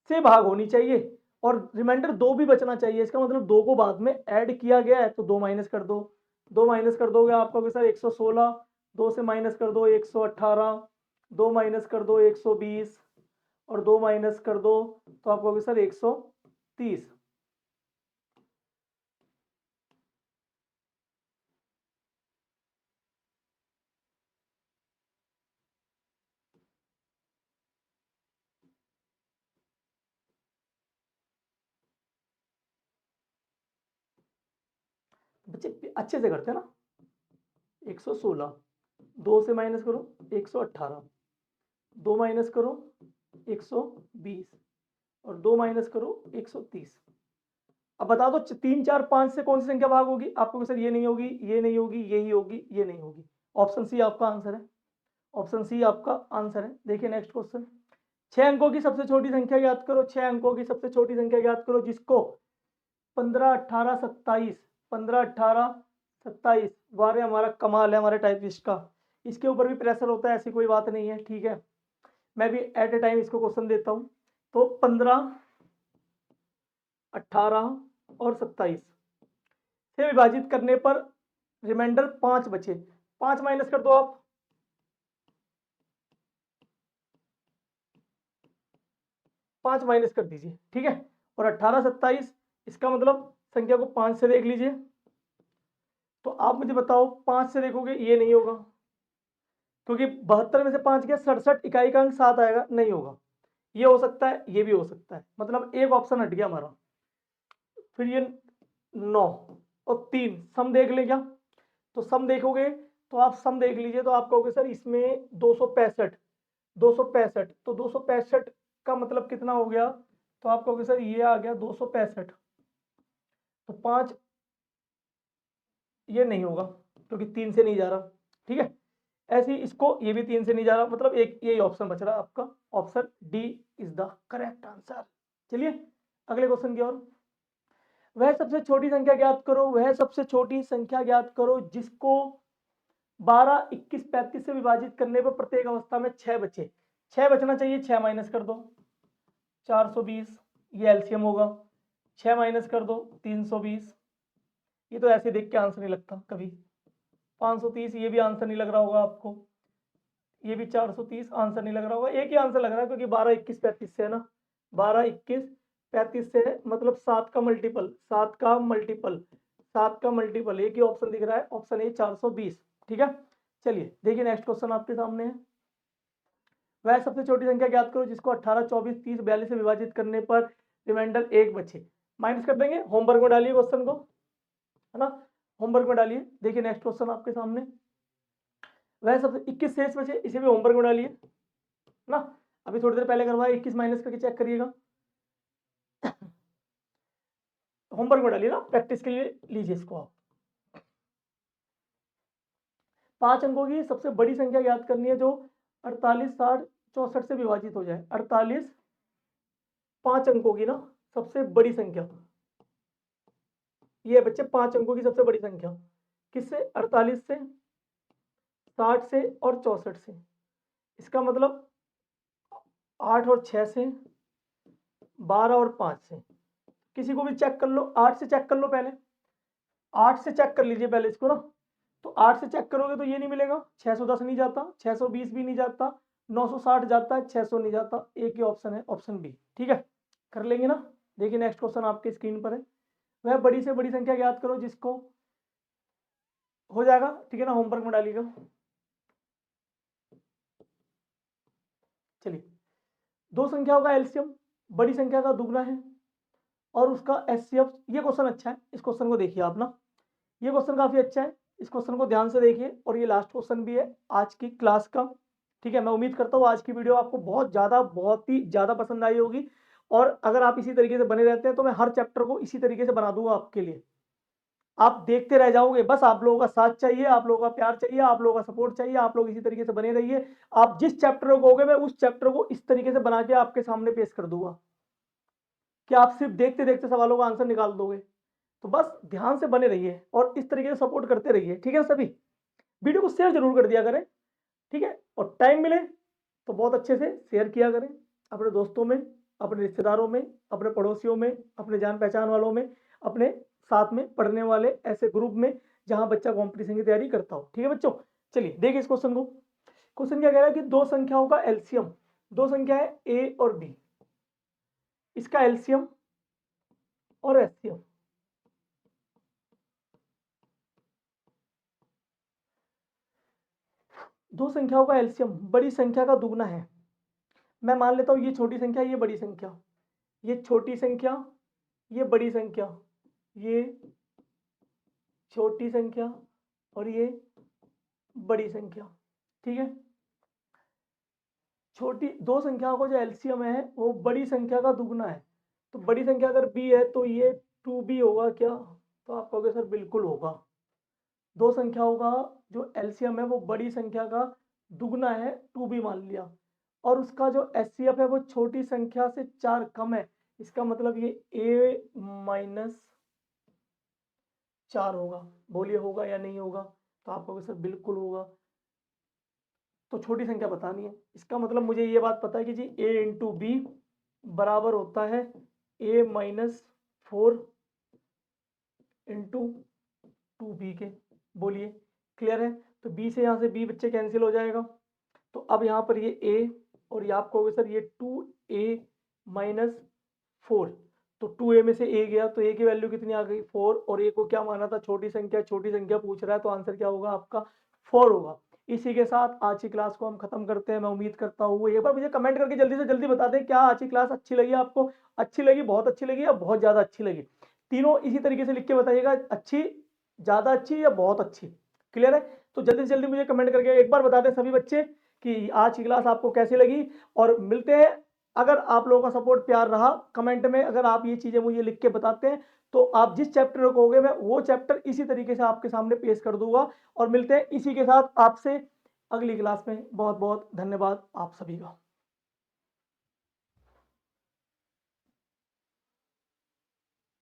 से भाग होनी चाहिए और रिमाइंडर 2 भी बचना चाहिए, इसका मतलब 2 को बाद में ऐड किया गया है, तो 2 माइनस कर दो, 2 माइनस कर दोगे आप कहोगे सर 116, 2 से माइनस कर दो 118, 2 माइनस कर दो 120 और 2 माइनस कर दो तो आप कहोगे सर 130। बच्चे अच्छे से करते हैं ना, 116, 2 से माइनस करो 118, 2 माइनस करो 120 और 2 माइनस करो 130। अब बता दो 3 4 5 से कौन सी संख्या भाग होगी, आपको सर ये नहीं होगी, ये नहीं होगी, यही होगी, ये नहीं होगी। ऑप्शन सी आपका आंसर है, ऑप्शन सी आपका आंसर है। देखिए नेक्स्ट क्वेश्चन, 6 अंकों की सबसे छोटी संख्या याद करो, 6 अंकों की सबसे छोटी संख्या याद करो जिसको 15 18 27, 15 18 27, वारे हमारा कमाल है हमारे टाइपिस्ट का, इसके ऊपर भी प्रेशर होता है, ऐसी कोई बात नहीं है। ठीक है, मैं भी एट ए टाइम इसको क्वेश्चन देता हूँ। तो 15 18 और 27 से विभाजित करने पर रिमाइंडर 5 बचे, 5 माइनस कर दो आप, 5 माइनस कर दीजिए। ठीक है, और 18 27, इसका मतलब संख्या को 5 से देख लीजिए, तो आप मुझे बताओ 5 से देखोगे ये नहीं होगा, क्योंकि 72 में से 5 गया 67, इकाई का अंक 7 आएगा, नहीं होगा। ये हो सकता है, ये भी हो सकता है, मतलब एक ऑप्शन हट गया हमारा। फिर ये 9 और 3 सम देख ले क्या, तो सम देखोगे तो आप सम देख लीजिए, तो आप कहोगे सर इसमें 265, 265, तो 265 का मतलब कितना हो गया, तो आप कहोगे सर ये आ गया 265, तो 5 ये नहीं होगा क्योंकि 3 से नहीं जा रहा। ठीक है, ऐसे ही इसको ये भी 3 से नहीं जा रहा, मतलब एक यही ऑप्शन बच रहा है आपका, option D is the correct answer. चलिए अगले क्वेश्चन की ओर, वह सबसे छोटी संख्या ज्ञात करो, वह सबसे छोटी संख्या ज्ञात करो जिसको 12, 21, 35 से विभाजित करने पर प्रत्येक अवस्था में 6 बचे। 6 बचना चाहिए, 6 माइनस कर दो 420, ये एलसीएम होगा। 6 माइनस कर दो 320, ये तो ऐसे देख के आंसर नहीं लगता कभी। 530, ये भी आंसर नहीं लग रहा होगा आपको। ये भी 430 आंसर नहीं लग रहा होगा, एक ही आंसर लग रहा है क्योंकि 12, 21, 35 से है ना। 12, 21, 35 से है, मतलब 7 का मल्टीपल, 7 का मल्टीपल, 7 का मल्टीपल, एक ही ऑप्शन दिख रहा है, ऑप्शन ए 420। ठीक है, चलिए देखिए नेक्स्ट क्वेश्चन आपके सामने है। वह सबसे छोटी संख्या ज्ञात करो जिसको 18, 24, 30, 42 से विभाजित करने पर रिमाइंडर 1 बचे। माइनस कर देंगे, होमवर्क में डालिए क्वेश्चन को, है ना, होमवर्क में डालिए। देखिए नेक्स्ट क्वेश्चन आपके सामने, वह सबसे 21 शेष बचे, इसे भी होमवर्क में डालिए ना, अभी थोड़ी देर पहले करवाया, 21 माइनस करके चेक करिएगा, होमवर्क में डालिए ना, प्रैक्टिस के लिए लीजिए इसको आप। 5 अंकों की सबसे बड़ी संख्या याद करनी है जो 48, 60, 64 से विभाजित हो जाए। 48 5 अंकों की ना सबसे बड़ी संख्या, ये बच्चे 5 अंकों की सबसे बड़ी संख्या किससे, 48 से, 60 से और 64 से। इसका मतलब 8 और 6 से, 12 और 5 से। किसी को भी चेक कर लो, 8 से चेक कर लो पहले, 8 से चेक कर लीजिए पहले इसको ना। तो 8 से चेक करोगे तो ये नहीं मिलेगा, 610 नहीं जाता, 620 भी नहीं जाता, 960 जाता है, 600 नहीं जाता, एक ही ऑप्शन है, ऑप्शन बी। ठीक है, कर लेंगे ना। देखिए नेक्स्ट क्वेश्चन आपके स्क्रीन पर है, वह बड़ी से बड़ी संख्या याद करो जिसको, हो जाएगा ठीक है ना, होमवर्क में डालिएगा। चलिए, दो संख्याओं का एलसीएम बड़ी संख्या का दुगना है और उसका एचसीएफ। ये क्वेश्चन अच्छा है, इस क्वेश्चन को देखिए आप ना, ये क्वेश्चन काफी अच्छा है, इस क्वेश्चन को ध्यान से देखिए, और ये लास्ट क्वेश्चन भी है आज की क्लास का। ठीक है, मैं उम्मीद करता हूँ आज की वीडियो आपको बहुत ही ज्यादा पसंद आई होगी, और अगर आप इसी तरीके से बने रहते हैं तो मैं हर चैप्टर को इसी तरीके से बना दूंगा आपके लिए, आप देखते रह जाओगे। बस आप लोगों का साथ चाहिए, आप लोगों का प्यार चाहिए, आप लोगों का सपोर्ट चाहिए, आप लोग इसी तरीके से बने रहिए। आप जिस चैप्टर को कहोगे मैं उस चैप्टर को इस तरीके से बना के आपके सामने पेश कर दूंगा कि आप सिर्फ देखते देखते सवालों का आंसर निकाल दोगे। तो बस ध्यान से बने रहिए और इस तरीके से सपोर्ट करते रहिए। ठीक है, सभी वीडियो को शेयर जरूर कर दिया करें। ठीक है, और टाइम मिले तो बहुत अच्छे से शेयर किया करें अपने दोस्तों में, अपने रिश्तेदारों में, अपने पड़ोसियों में, अपने जान पहचान वालों में, अपने साथ में पढ़ने वाले ऐसे ग्रुप में जहां बच्चा कंपटीशन की तैयारी करता हो। ठीक है बच्चों, चलिए देखिए इस क्वेश्चन को। क्वेश्चन क्या कह रहा है कि दो संख्याओं का एलसीएम, दो संख्या है ए और बी, इसका एलसीएम और एचसीएम। दो संख्याओं का एलसीएम बड़ी संख्या का दुगना है। मैं मान लेता हूं ये छोटी संख्या, ये बड़ी संख्या, ये छोटी संख्या, ये बड़ी संख्या, ये छोटी संख्या और ये बड़ी संख्या। ठीक है, छोटी दो संख्याओं का जो एलसीएम है वो बड़ी संख्या का दुगना है। तो बड़ी संख्या अगर बी है तो ये 2b होगा क्या, तो आप कहोगे सर बिल्कुल होगा। दो संख्याओं का जो एलसीएम है वो बड़ी संख्या का दुगना है, 2b मान लिया, और उसका जो एचसीएफ है वो छोटी संख्या से 4 कम है। इसका मतलब ये a माइनस 4 होगा। बोलिए होगा या नहीं होगा, तो आप कहोगे सर बिल्कुल होगा। तो छोटी संख्या बतानी है, इसका मतलब मुझे ये बात पता है कि जी a इंटू बी बराबर होता है a माइनस 4 इंटू 2b के। बोलिए क्लियर है। तो b से यहाँ से b बच्चे कैंसिल हो जाएगा, तो अब यहाँ पर ये a और ये आप कहोगे सर ये 2a माइनस 4, तो 2a में से a गया तो a की वैल्यू कितनी आ गई 4, और a को क्या माना था छोटी संख्या पूछ रहा है, तो आंसर क्या होगा आपका 4 होगा। इसी के साथ आज की क्लास को हम खत्म करते हैं। मैं उम्मीद करता हूँ एक बार मुझे कमेंट करके जल्दी से जल्दी बता दें क्या आज की क्लास अच्छी लगी आपको, अच्छी लगी, बहुत अच्छी लगी या बहुत ज़्यादा अच्छी लगी। तीनों इसी तरीके से लिख के बताइएगा, अच्छी, ज़्यादा अच्छी या बहुत अच्छी। क्लियर है, तो जल्दी से जल्दी मुझे कमेंट करके एक बार बता दें सभी बच्चे कि आज की क्लास आपको कैसी लगी। और मिलते हैं, अगर आप लोगों का सपोर्ट प्यार रहा कमेंट में, अगर आप ये चीज़ें मुझे लिख के बताते हैं तो आप जिस चैप्टर को कहोगे मैं वो चैप्टर इसी तरीके से आपके सामने पेश कर दूंगा। और मिलते हैं इसी के साथ आपसे अगली क्लास में। बहुत बहुत धन्यवाद आप सभी का।